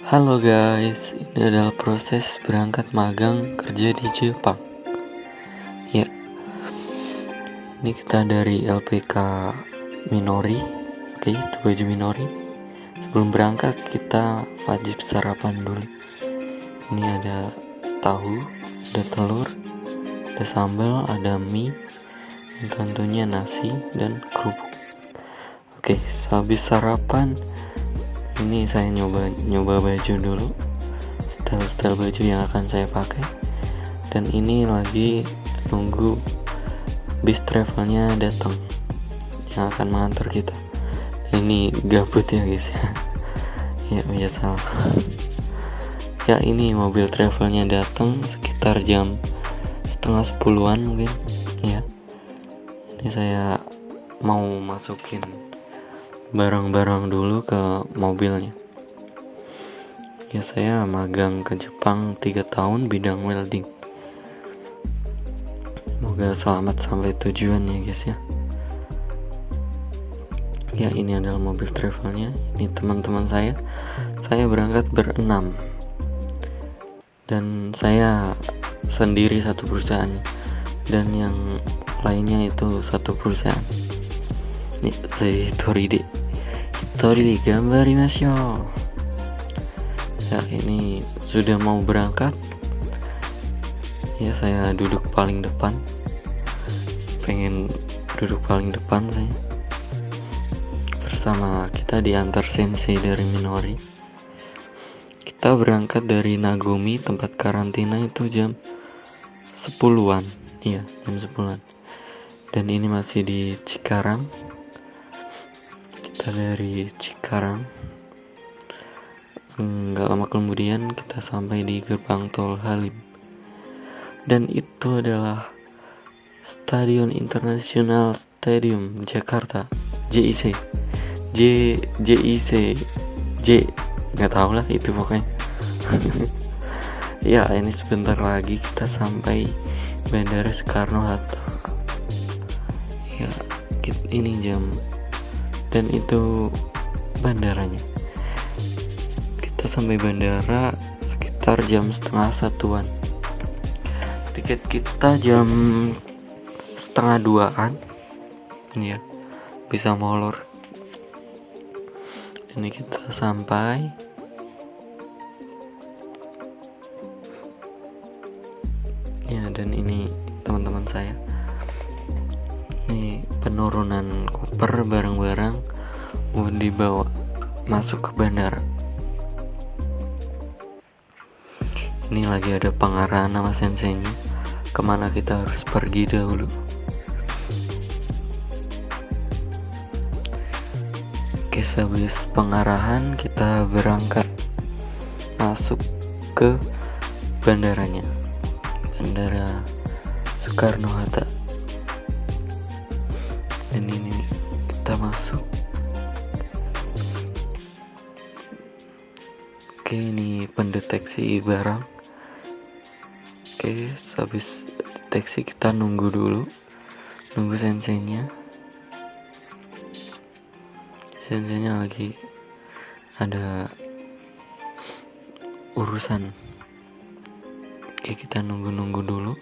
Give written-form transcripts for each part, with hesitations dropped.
Halo guys, ini adalah proses berangkat magang kerja di Jepang. Ya, ini kita dari LPK Minori. Oke, itu baju Minori. Sebelum berangkat kita wajib sarapan dulu. Ini ada tahu, ada telur, ada sambal, ada mie, dan tentunya nasi dan kerupuk. Oke, sehabis sarapan ini saya nyoba baju dulu, style baju yang akan saya pakai. Dan ini lagi nunggu bis travelnya datang yang akan mengantar kita. Ini gabut ya guys ya. Ya biasa. Ya ini mobil travelnya datang sekitar jam setengah 10-an mungkin ya. Ini saya mau masukin barang-barang dulu ke mobilnya. Ya saya magang ke Jepang 3 tahun bidang welding. Semoga selamat sampai tujuan ya guys ya. Ya ini adalah mobil travelnya. Ini teman-teman saya berangkat berenam dan saya sendiri satu perusahaannya dan yang lainnya itu satu perusahaan. Ini saya Toride gambarimasho. Ya ini sudah mau berangkat. Ya saya duduk paling depan, pengen duduk paling depan saya. Bersama kita diantar sensei dari Minori. Kita berangkat dari Nagomi, tempat karantina itu jam 10-an. Iya, jam 10-an. Dan ini masih di Cikarang. Kita dari Cikarang. Nggak lama kemudian kita sampai di gerbang tol Halim. Dan itu adalah Stadion Internasional Stadium Jakarta, JIC, nggak tahu lah itu pokoknya. Ya ini sebentar lagi kita sampai Bandara Soekarno-Hatta. Ya ini jam dan itu bandaranya. Kita sampai bandara sekitar jam setengah 1-an. Tiket kita jam setengah 2-an ya, bisa molor. Ini kita sampai ya, dan ini teman-teman saya. Ini penurunan koper barang-barang mau dibawa masuk ke bandara. Ini lagi ada pengarahan sama senseinya kemana kita harus pergi dahulu. Oke, habis pengarahan kita berangkat masuk ke bandaranya, Bandara Soekarno-Hatta. Dan ini kita masuk. Oke, ini pendeteksi barang. Oke, habis deteksi kita nunggu senseinya lagi ada urusan. Oke, kita nunggu dulu.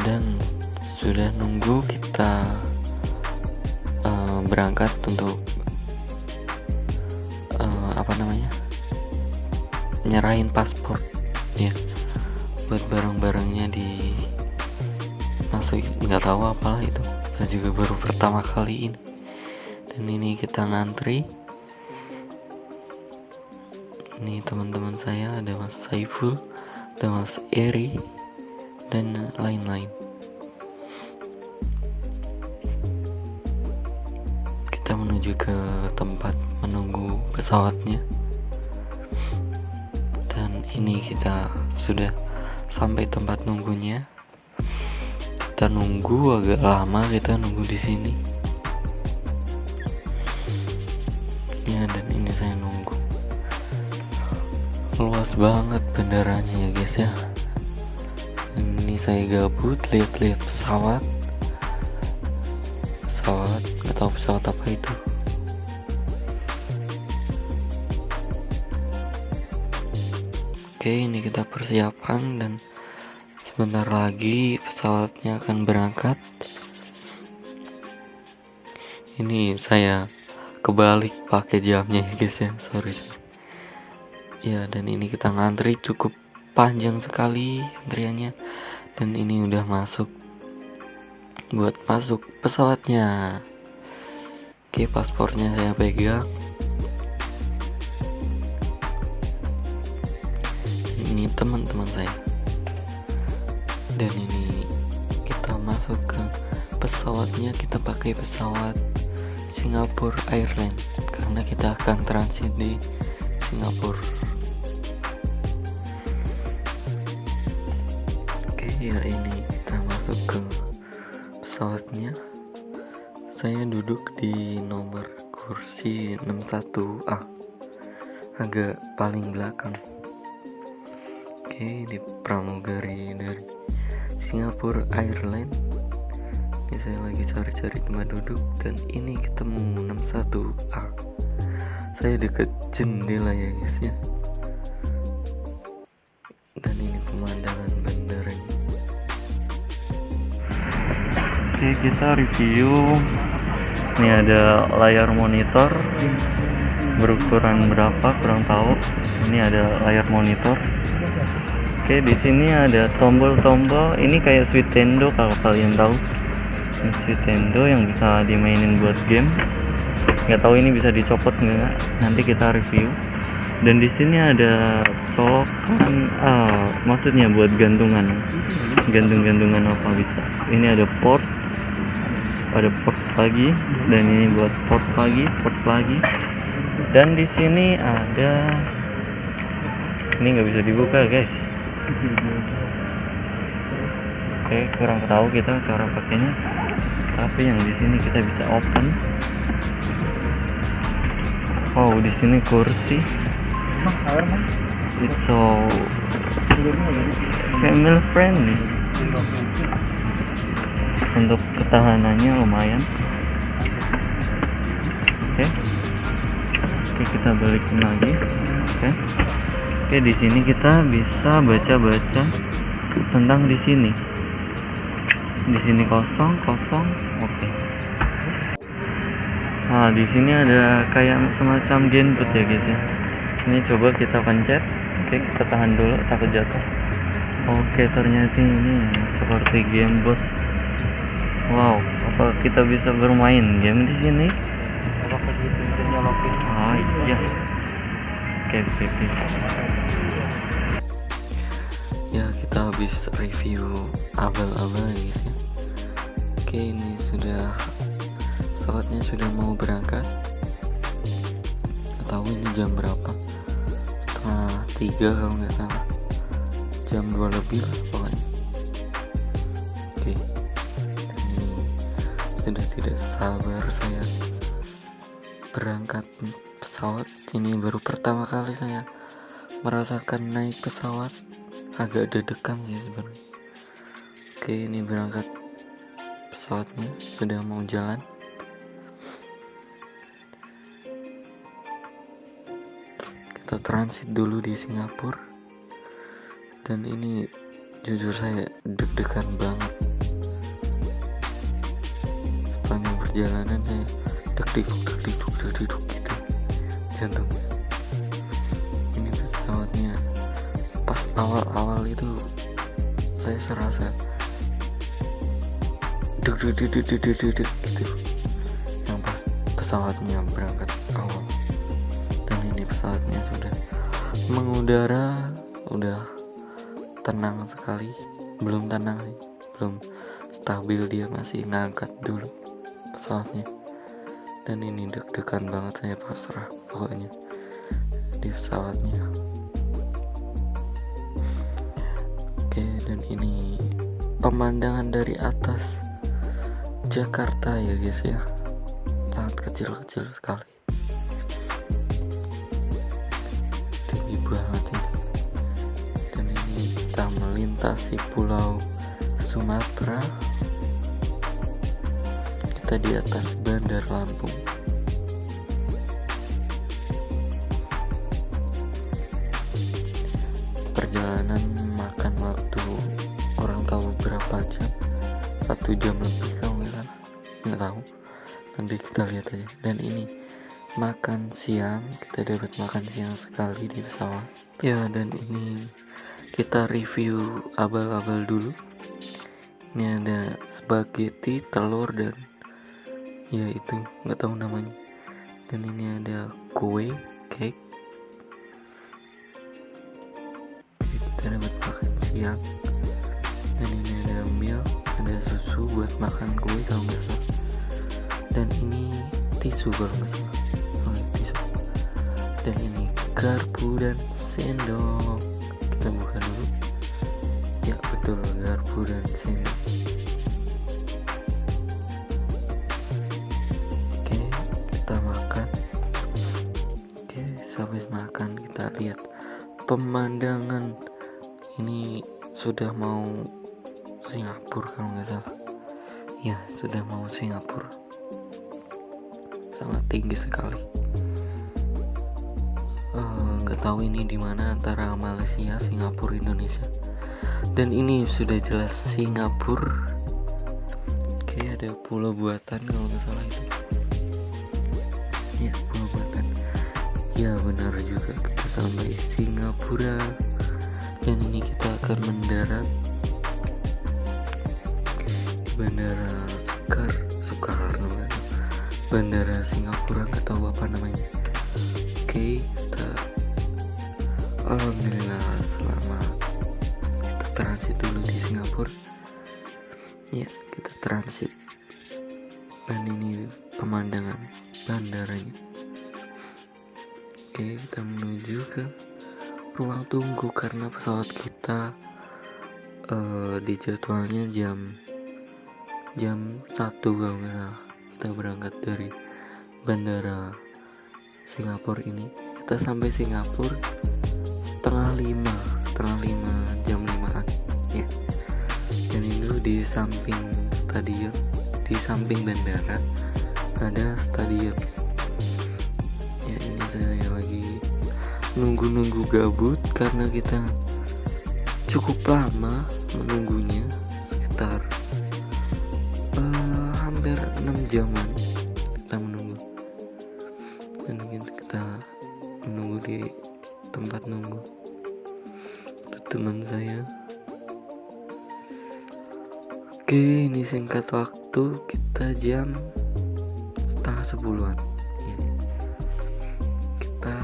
Dan sudah nunggu kita berangkat untuk nyerahin paspor ya, buat barang-barangnya di masuk. Nggak tahu apalah itu, saya juga baru pertama kali ini. Dan ini kita ngantri. Ini teman-teman saya, ada Mas Saiful, ada Mas Eri, dan lain-lain. Kita menuju ke tempat menunggu pesawatnya. Dan ini kita sudah sampai tempat nunggunya. Kita nunggu agak lama, kita nunggu di sini. Ya, dan ini saya nunggu. Luas banget bandaranya ya guys ya. Ini saya gabut lihat-lihat pesawat. pesawat, nggak tahu pesawat apa itu. Oke, ini kita persiapan dan sebentar lagi pesawatnya akan berangkat. Ini saya kebalik pakai jamnya ya guys ya, sorry. Ya, dan ini kita ngantri cukup panjang sekali antriannya, dan ini udah masuk buat masuk pesawatnya. Oke, paspornya saya pegang. Ini teman-teman saya, dan ini kita masuk ke pesawatnya. Kita pakai pesawat Singapore Airlines karena kita akan transit di Singapura. Oke, ya ini kita masuk ke pesawatnya. Saya duduk di nomor kursi 61A, agak paling belakang. Oke, di pramugari dari Singapore Airlines. Ini saya lagi cari-cari tempat duduk dan ini ketemu 61A. Saya deket jendela ya guys ya. Dan ini pemandangan bandaranya. Oke, kita review. Ini ada layar monitor berukuran berapa kurang tahu. Ini ada layar monitor. Oke, di sini ada tombol-tombol. Ini kayak Nintendo kalau kalian tahu. Nintendo yang bisa dimainin buat game. Nggak tahu ini bisa dicopot nggak, nanti kita review. Dan di sini ada colokan, maksudnya buat gantungan apa bisa. Ini ada port lagi, dan ini buat port lagi. Dan di sini ada, ini nggak bisa dibuka guys. Oke, kurang tahu kita cara pakainya, tapi yang di sini kita bisa open. Oh, di sini kursi. It's so family friendly. Untuk ketahanannya lumayan. Oke, kita balikin lagi. Oke, di sini kita bisa baca-baca tentang di sini. Di sini kosong. Oke. Nah, di sini ada kayak semacam genboot ya guys ya. Ini coba kita pencet. Oke, kita tahan dulu takut jatuh. Oke, ternyata ini seperti gamebot. Wow, apa kita bisa bermain game di sini? Oh iya. Oke. Ya, kita habis review abal-abal ya guys ya. Oke, ini pesawatnya sudah mau berangkat. Nggak tahu ini jam berapa, setengah 3 kalau nggak salah, jam 2 lebih lah pokoknya. Oke, ini sudah tidak sabar saya berangkat pesawat. Ini baru pertama kali saya merasakan naik pesawat, agak deg-degan sih sebenarnya. Oke, ini berangkat pesawatnya, sudah mau jalan. Kita transit dulu di Singapura, dan ini jujur saya deg-degan banget. Sepanjang perjalanan saya deg-deg gitu jantung. Ini pesawatnya pas awal-awal itu saya serasa deg-deg gitu yang pas pesawatnya berangkat awal. Dan ini pesawatnya sudah mengudara, udah tenang sekali. Belum tenang sih, belum stabil, dia masih ngangkat dulu pesawatnya. Dan ini deg-degan banget, saya pasrah pokoknya di pesawatnya. Oke, dan ini pemandangan dari atas Jakarta ya guys ya, sangat kecil sekali, tinggi banget ini. Dan ini kita melintasi pulau Sumatera. kita di atas Bandar Lampung. Perjalanan makan waktu orang tahu berapa jam, 1 jam lebih kalau nggak tahu, nanti kita lihat aja. Dan ini makan siang, kita dapat makan siang sekali di pesawat ya. Dan ini kita review abal-abal dulu. Ini ada spaghetti, telur, dan ya itu nggak tahu namanya. Dan ini ada kue, cake. Kita dapat makan siang. Dan ini ada milk, ada susu buat makan kue kalau nggak salah. Dan ini tisu kalau nggak salah. Tisu. Dan ini garpu dan sendok. Kita buka dulu. Ya betul, garpu dan sendok. Oke, kita makan. Oke, habis makan kita lihat pemandangan. Ini sudah mau Singapura kalau nggak salah. Ya, sudah mau Singapura. Sangat tinggi sekali. Nggak tahu ini di mana antara Malaysia, Singapura, Indonesia. Dan ini sudah jelas Singapura. Oke, ada pulau buatan kalau nggak salah itu. Ya, pulau buatan. Ya benar juga, kita sampai Singapura. Dan ini kita akan mendarat di Bandara Soekarno, Bandara Singapura, nggak tahu apa namanya. Oke, kita alhamdulillah selamat. Kita transit dulu di Singapura. Ya, kita transit. Dan ini pemandangan bandaranya. Oke, kita menuju ke ruang tunggu karena pesawat kita di jadwalnya jam 1 kalau nggak salah. Kita berangkat dari Bandara Singapura ini. Kita sampai Singapura setengah lima jam 5-an ya. Dan itu di samping stadion, di samping bandara ada stadion ya. Ini saya lagi nunggu gabut karena kita cukup lama menunggunya, sekitar hampir 6 jaman kita menunggu. Dan kita menunggu di tempat nunggu. Itu teman saya. Oke, ini singkat waktu, kita jam 9:30-an ya. Kita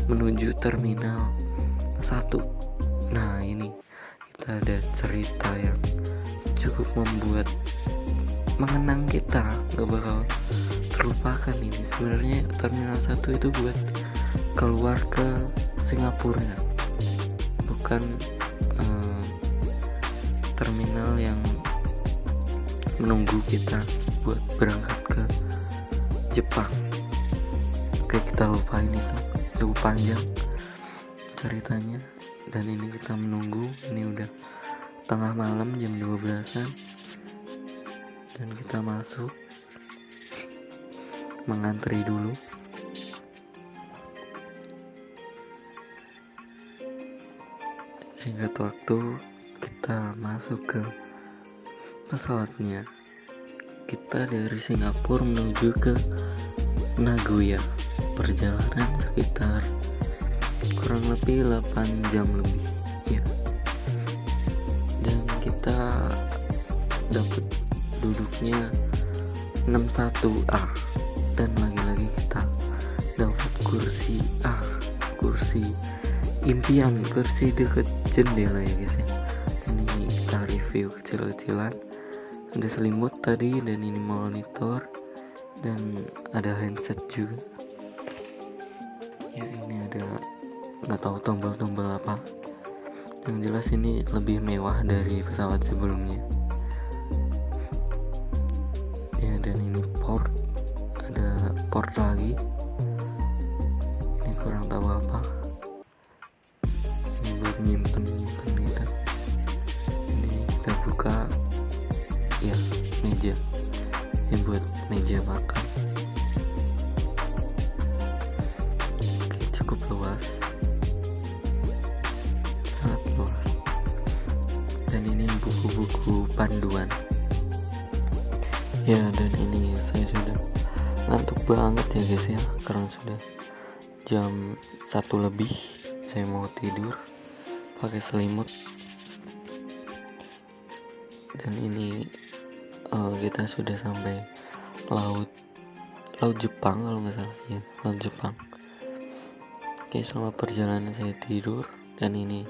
menuju terminal 1. Nah, ini kita ada cerita yang cukup membuat mengenang kita, gak bakal terlupakan ini. Sebenarnya terminal 1 itu buat keluar ke Singapura, bukan terminal yang menunggu kita buat berangkat ke Jepang. Oke, kita lupain itu, cukup panjang ceritanya. Dan ini kita menunggu, ini udah tengah malam jam 12-an. Dan kita masuk, mengantri dulu. Singkat waktu kita masuk ke pesawatnya. Kita dari Singapura menuju ke Nagoya. Perjalanan sekitar kurang lebih 8 jam lebih ya. Dan kita dapat duduknya 61A. Dan lagi-lagi kita dapat kursi A, kursi impian, kursi deket jendela ya guys ya. Dan ini kita review kecil-kecilan. Ada selimut tadi, dan ini monitor, dan ada handset juga ya. Ini ada nggak tahu tombol-tombol apa. Yang jelas ini lebih mewah dari pesawat sebelumnya ya. Dan ini port, ada port lagi, ini kurang tahu apa. Ini buat nyimpen gitu. Ini kita buka, ya meja, ini buat meja makan. Oke, cukup luas, sangat luas. Dan ini buku-buku panduan ya. Dan ini saya sudah ngantuk banget ya guys ya, karena sudah jam 1 lebih. Saya mau tidur pakai selimut. Dan ini kita sudah sampai laut Jepang kalau nggak salah ya, laut Jepang. Oke, selama perjalanan saya tidur, dan ini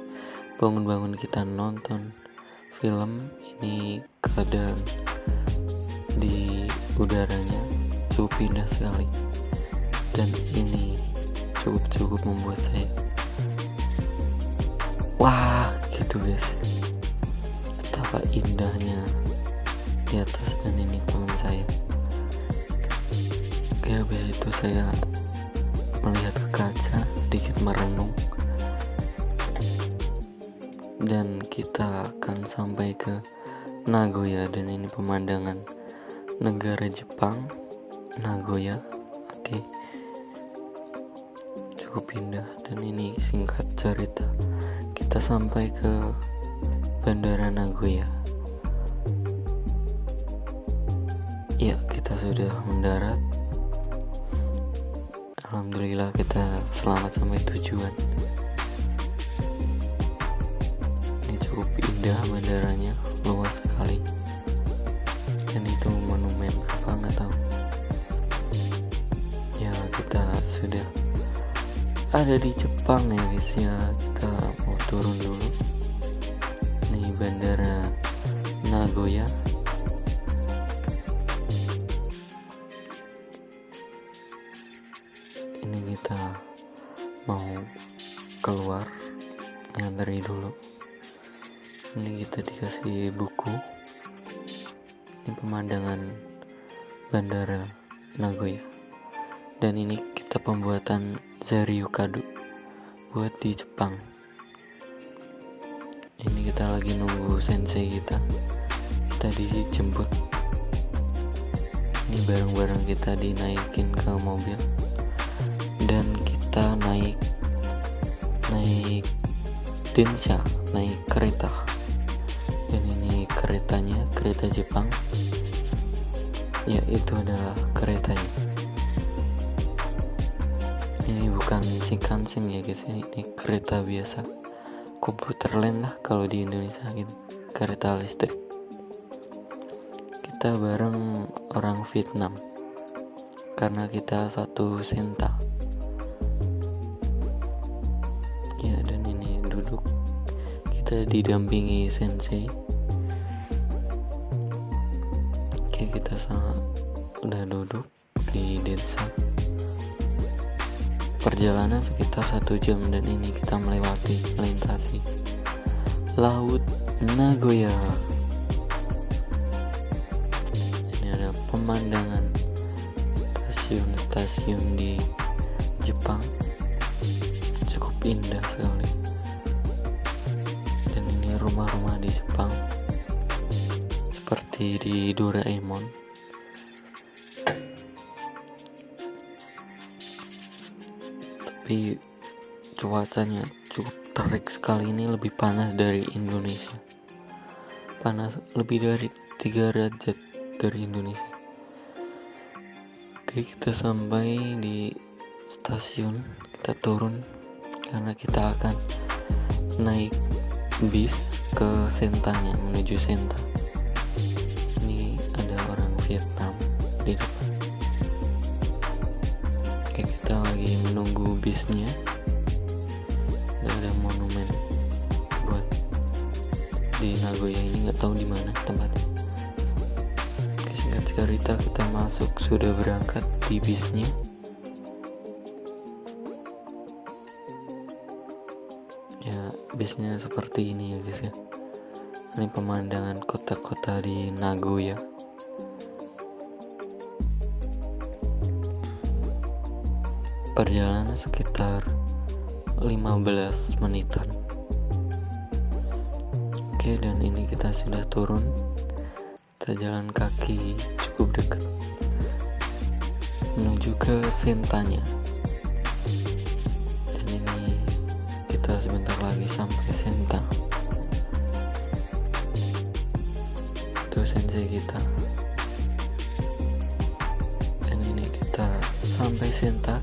bangun-bangun kita nonton film. Ini keadaan di udaranya cukup indah sekali, dan ini cukup membuat saya wah gitu guys, betapa indahnya di atas. Dan ini teman saya. Oke, habis itu saya melihat ke kaca, sedikit merenung, dan kita akan sampai ke Nagoya. Dan ini pemandangan negara Jepang, Nagoya. Oke, cukup indah. Dan ini singkat cerita, kita sampai ke Bandara Nagoya. Ya, kita sudah mendarat. Alhamdulillah kita selamat sampai tujuan. Ini cukup indah bandaranya, luas sekali. Dan itu monumen apa nggak tahu. Ya, kita sudah ada di Jepang ya guys ya. Kita mau turun dulu. Ini Bandara Nagoya. Ini kita mau keluar, ngantri dulu. Ini kita dikasih buku. Ini pemandangan Bandara Nagoya. Dan ini kita pembuatan Zaryukado buat di Jepang. Ini kita lagi nunggu sensei kita dijemput. Ini barang-barang kita dinaikin ke mobil, dan kita naik Densha, naik kereta. Dan ini keretanya, kereta Jepang ya, itu adalah keretanya. Ini bukan Shinkansen ya guys, ini kereta biasa, komuter lain lah kalau di Indonesia gitu, kereta listrik. Kita bareng orang Vietnam karena kita satu senta ya. Dan ini duduk, kita didampingi sensei. Oke, kita udah duduk di Densha. Perjalanan sekitar 1 jam, dan ini kita melintasi Laut Nagoya. Ini ada pemandangan stasiun di Jepang, cukup indah sekali. Dan ini rumah-rumah di Jepang seperti di Doraemon. Tapi cuacanya cukup terik sekali. Ini lebih panas dari Indonesia, panas lebih dari 3 derajat dari Indonesia. Oke, kita sampai di stasiun, kita turun karena kita akan naik bis ke sentanya, menuju senta. Ini ada orang Vietnam di depan. Oke, kita lagi menunggu bisnya. Dan ada monumen buat di Nagoya ini, nggak tahu di mana tempatnya. Oke, singkat cerita kita masuk, sudah berangkat di bisnya. Ya, bisnya seperti ini ya guys ya. Ini pemandangan kota-kota di Nagoya. Perjalanan sekitar 15 menitan. Oke, dan ini kita sudah turun. kita jalan kaki cukup dekat menuju ke Sentanya. Dan ini kita sebentar lagi sampai Senta. Itu sensei kita. Dan ini kita sampai Senta.